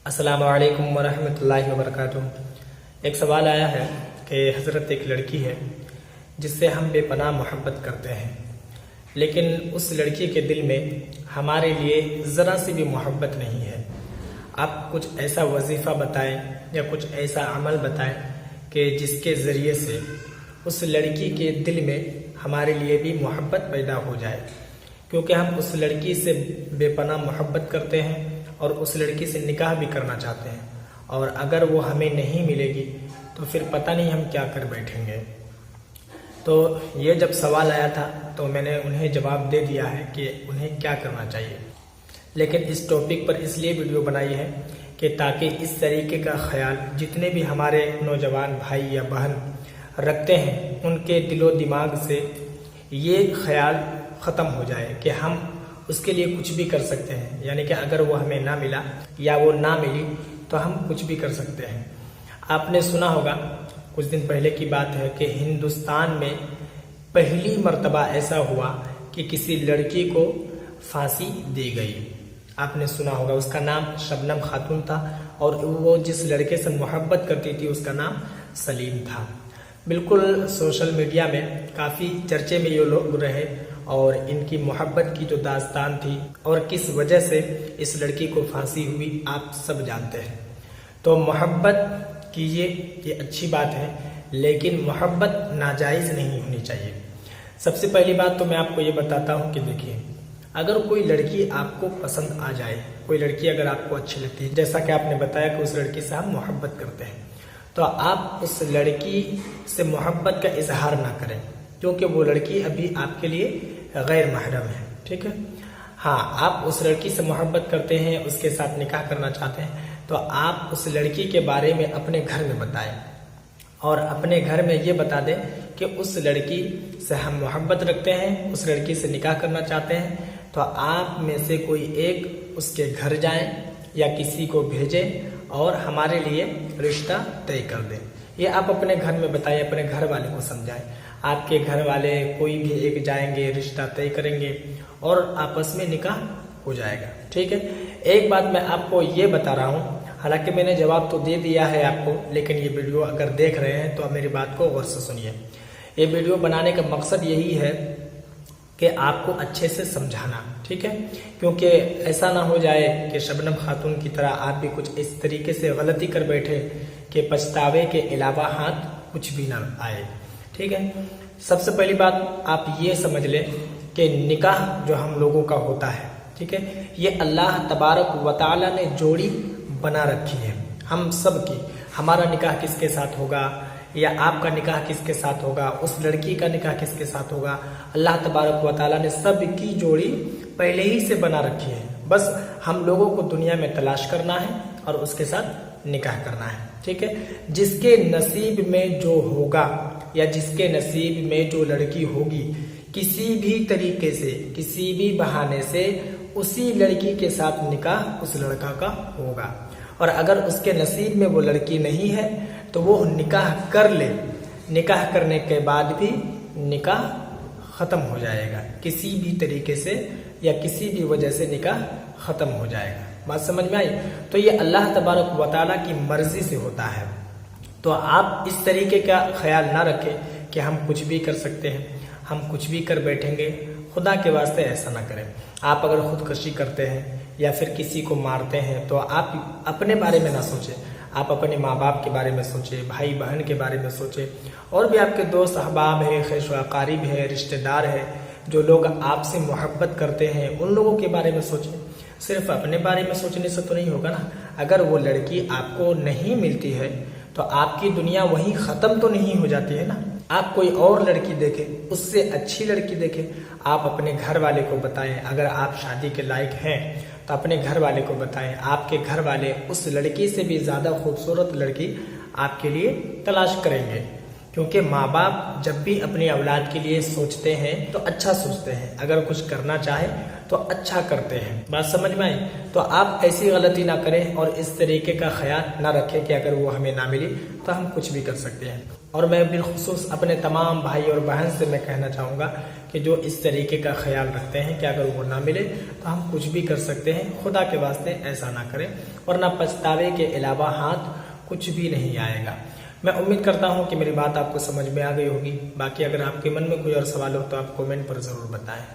السلام علیکم ورحمۃ اللہ وبرکاتہ۔ ایک سوال آیا ہے کہ حضرت ایک لڑکی ہے جس سے ہم بے پناہ محبت کرتے ہیں، لیکن اس لڑکی کے دل میں ہمارے لیے ذرا سی بھی محبت نہیں ہے۔ آپ کچھ ایسا وظیفہ بتائیں یا کچھ ایسا عمل بتائیں کہ جس کے ذریعے سے اس لڑکی کے دل میں ہمارے لیے بھی محبت پیدا ہو جائے، کیونکہ ہم اس لڑکی سے بے پناہ محبت کرتے ہیں اور اس لڑکی سے نکاح بھی کرنا چاہتے ہیں، اور اگر وہ ہمیں نہیں ملے گی تو پھر پتہ نہیں ہم کیا کر بیٹھیں گے۔ تو یہ جب سوال آیا تھا تو میں نے انہیں جواب دے دیا ہے کہ انہیں کیا کرنا چاہیے، لیکن اس ٹاپک پر اس لیے ویڈیو بنائی ہے کہ تاکہ اس طریقے کا خیال جتنے بھی ہمارے نوجوان بھائی یا بہن رکھتے ہیں ان کے دل و دماغ سے یہ خیال ختم ہو جائے کہ ہم اس کے لیے کچھ بھی کر سکتے ہیں، یعنی کہ اگر وہ ہمیں نہ ملا یا وہ نہ ملی تو ہم کچھ بھی کر سکتے ہیں۔ آپ نے سنا ہوگا، کچھ دن پہلے کی بات ہے کہ ہندوستان میں پہلی مرتبہ ایسا ہوا کہ کسی لڑکی کو پھانسی دی گئی۔ آپ نے سنا ہوگا، اس کا نام شبنم خاتون تھا اور وہ جس لڑکے سے محبت کرتی تھی اس کا نام سلیم تھا۔ بالکل سوشل میڈیا میں کافی چرچے میں یہ لوگ رہے اور ان کی محبت کی جو داستان تھی اور کس وجہ سے اس لڑکی کو پھانسی ہوئی آپ سب جانتے ہیں۔ تو محبت کیجیے، یہ اچھی بات ہے، لیکن محبت ناجائز نہیں ہونی چاہیے۔ سب سے پہلی بات تو میں آپ کو یہ بتاتا ہوں کہ دیکھیے، اگر کوئی لڑکی آپ کو پسند آ جائے، کوئی لڑکی اگر آپ کو اچھی لگتی ہے، جیسا کہ آپ نے بتایا کہ اس لڑکی سے ہم محبت کرتے ہیں، تو آپ اس لڑکی سے محبت کا اظہار نہ کریں، کیونکہ وہ لڑکی ابھی آپ کے لیے غیر محرم ہے، ٹھیک ہے؟ ہاں، آپ اس لڑکی سے محبت کرتے ہیں، اس کے ساتھ نکاح کرنا چاہتے ہیں، تو آپ اس لڑکی کے بارے میں اپنے گھر میں بتائیں اور اپنے گھر میں یہ بتا دیں کہ اس لڑکی سے ہم محبت رکھتے ہیں، اس لڑکی سے نکاح کرنا چاہتے ہیں، تو آپ میں سے کوئی ایک اس کے گھر جائیں یا کسی کو بھیجیں اور ہمارے لیے رشتہ طے کر دیں۔ یہ آپ اپنے گھر میں بتائیں، اپنے گھر والے کو سمجھائیں۔ آپ کے گھر والے کوئی بھی ایک جائیں گے، رشتہ طے کریں گے اور آپس میں نکاح ہو جائے گا، ٹھیک ہے؟ ایک بات میں آپ کو یہ بتا رہا ہوں، حالانکہ میں نے جواب تو دے دیا ہے آپ کو، لیکن یہ ویڈیو اگر دیکھ رہے ہیں تو میری بات کو غور سے سنیے۔ یہ ویڈیو بنانے کا مقصد یہی ہے کہ آپ کو اچھے سے سمجھانا، ٹھیک ہے؟ کیونکہ ایسا نہ ہو جائے کہ شبنم خاتون کی طرح آپ بھی کچھ اس طریقے سے غلطی کر بیٹھے کہ پچھتاوے کے علاوہ ہاتھ کچھ بھی نہ آئے، ٹھیک ہے؟ سب سے پہلی بات آپ یہ سمجھ لیں کہ نکاح جو ہم لوگوں کا ہوتا ہے، ٹھیک ہے، یہ اللہ تبارک و تعالی نے جوڑی بنا رکھی ہے ہم سب کی۔ ہمارا نکاح کس کے ساتھ ہوگا یا آپ کا نکاح کس کے ساتھ ہوگا، اس لڑکی کا نکاح کس کے ساتھ ہوگا، اللہ تبارک و تعالی نے سب کی جوڑی پہلے ہی سے بنا رکھی ہے، بس ہم لوگوں کو دنیا میں تلاش کرنا ہے اور اس کے ساتھ نکاح کرنا ہے، ٹھیک ہے؟ جس کے نصیب میں جو ہوگا یا جس کے نصیب میں جو لڑکی ہوگی، کسی بھی طریقے سے، کسی بھی بہانے سے اسی لڑکی کے ساتھ نکاح اس لڑکا کا ہوگا، اور اگر اس کے نصیب میں وہ لڑکی نہیں ہے تو وہ نکاح کر لے، نکاح کرنے کے بعد بھی نکاح ختم ہو جائے گا، کسی بھی طریقے سے یا کسی بھی وجہ سے نکاح ختم ہو جائے گا۔ بات سمجھ میں آئی؟ تو یہ اللہ تبارک و تعالیٰ کی مرضی سے ہوتا ہے۔ تو آپ اس طریقے کا خیال نہ رکھیں کہ ہم کچھ بھی کر سکتے ہیں، ہم کچھ بھی کر بیٹھیں گے، خدا کے واسطے ایسا نہ کریں۔ آپ اگر خودکشی کرتے ہیں یا پھر کسی کو مارتے ہیں تو آپ اپنے بارے میں نہ سوچیں، آپ اپنے ماں باپ کے بارے میں سوچیں، بھائی بہن کے بارے میں سوچیں، اور بھی آپ کے دوست احباب ہیں، خیش و اقارب ہیں، رشتہ دار ہیں، جو لوگ آپ سے محبت کرتے ہیں، ان لوگوں کے بارے میں سوچیں۔ صرف اپنے بارے میں سوچنے سے تو نہیں ہوگا نا۔ اگر وہ لڑکی آپ کو نہیں ملتی ہے تو آپ کی دنیا وہیں ختم تو نہیں ہو جاتی ہے نا۔ آپ کوئی اور لڑکی دیکھیں، اس سے اچھی لڑکی دیکھیں، آپ اپنے گھر والے کو بتائیں، اگر آپ شادی کے لائق ہیں تو اپنے گھر والے کو بتائیں، آپ کے گھر والے اس لڑکی سے بھی زیادہ خوبصورت لڑکی آپ کے لیے تلاش کریں گے، کیونکہ ماں باپ جب بھی اپنی اولاد کے لیے سوچتے ہیں تو اچھا سوچتے ہیں، اگر کچھ کرنا چاہے تو اچھا کرتے ہیں۔ بات سمجھ میں آئی؟ تو آپ ایسی غلطی نہ کریں اور اس طریقے کا خیال نہ رکھیں کہ اگر وہ ہمیں نہ ملی تو ہم کچھ بھی کر سکتے ہیں۔ اور میں بالخصوص اپنے تمام بھائی اور بہن سے میں کہنا چاہوں گا کہ جو اس طریقے کا خیال رکھتے ہیں کہ اگر وہ نہ ملے تو ہم کچھ بھی کر سکتے ہیں، خدا کے واسطے ایسا نہ کریں، ورنہ پچھتاوے کے علاوہ ہاتھ کچھ بھی نہیں آئے گا۔ میں امید کرتا ہوں کہ میری بات آپ کو سمجھ میں آ گئی ہوگی۔ باقی اگر آپ کے من میں کوئی اور سوال ہو تو آپ کومنٹ پر ضرور بتائیں۔